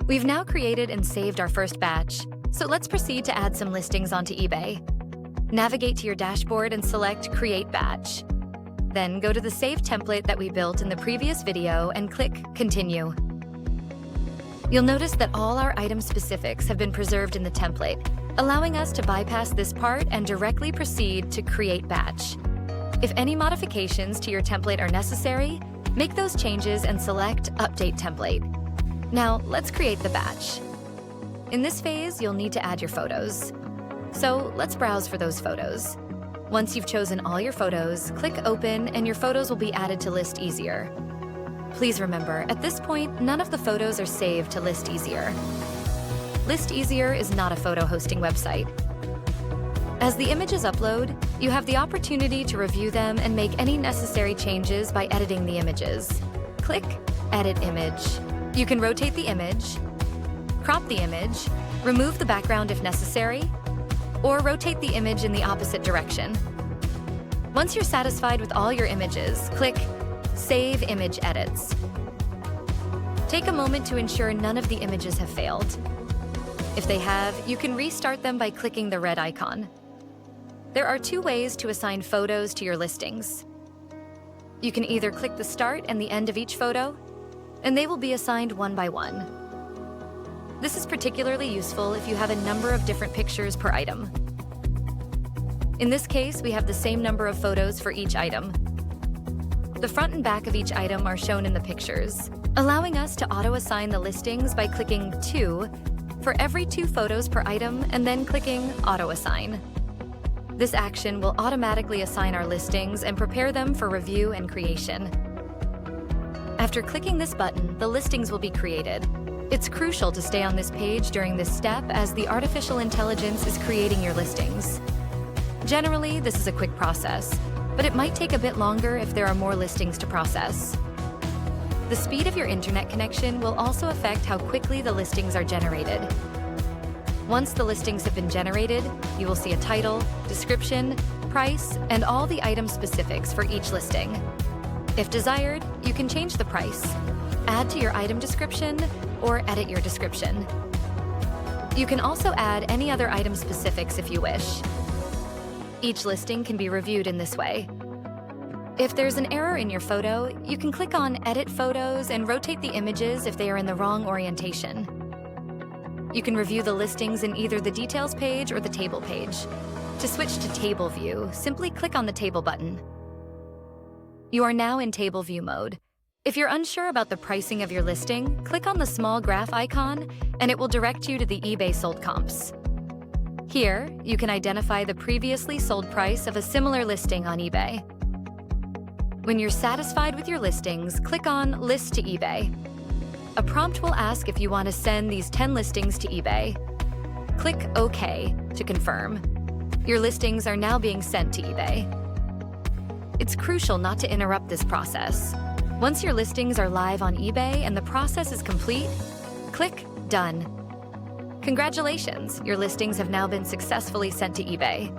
We've now created and saved our first batch, so let's proceed to add some listings onto eBay. Navigate to your dashboard and select Create Batch. Then go to the Save template that we built in the previous video and click Continue. You'll notice that all our item specifics have been preserved in the template, allowing us to bypass this part and directly proceed to Create Batch. If any modifications to your template are necessary, make those changes and select Update Template. Now, let's create the batch. In this phase, you'll need to add your photos. So let's browse for those photos. Once you've chosen all your photos, click Open and your photos will be added to ListEasier. Please remember, at this point, none of the photos are saved to ListEasier. ListEasier is not a photo hosting website. As the images upload, you have the opportunity to review them and make any necessary changes by editing the images. Click Edit Image. You can rotate the image, crop the image, remove the background if necessary, or rotate the image in the opposite direction. Once you're satisfied with all your images, click Save Image Edits. Take a moment to ensure none of the images have failed. If they have, you can restart them by clicking the red icon. There are two ways to assign photos to your listings. You can either click the start and the end of each photo, and they will be assigned one by one. This is particularly useful if you have a number of different pictures per item. In this case, we have the same number of photos for each item. The front and back of each item are shown in the pictures, allowing us to auto-assign the listings by clicking 2 for every 2 photos per item and then clicking Auto-Assign. This action will automatically assign our listings and prepare them for review and creation. After clicking this button, the listings will be created. It's crucial to stay on this page during this step as the artificial intelligence is creating your listings. Generally, this is a quick process, but it might take a bit longer if there are more listings to process. The speed of your internet connection will also affect how quickly the listings are generated. Once the listings have been generated, you will see a title, description, price, and all the item specifics for each listing. If desired, you can change the price, add to your item description, or edit your description. You can also add any other item specifics if you wish. Each listing can be reviewed in this way. If there's an error in your photo, you can click on Edit Photos and rotate the images if they are in the wrong orientation. You can review the listings in either the Details page or the Table page. To switch to Table View, simply click on the Table button. You are now in Table View mode. If you're unsure about the pricing of your listing, click on the small graph icon and it will direct you to the eBay sold comps. Here, you can identify the previously sold price of a similar listing on eBay. When you're satisfied with your listings, click on List to eBay. A prompt will ask if you want to send these 10 listings to eBay. Click OK to confirm. Your listings are now being sent to eBay. It's crucial not to interrupt this process. Once your listings are live on eBay and the process is complete, click Done. Congratulations, your listings have now been successfully sent to eBay.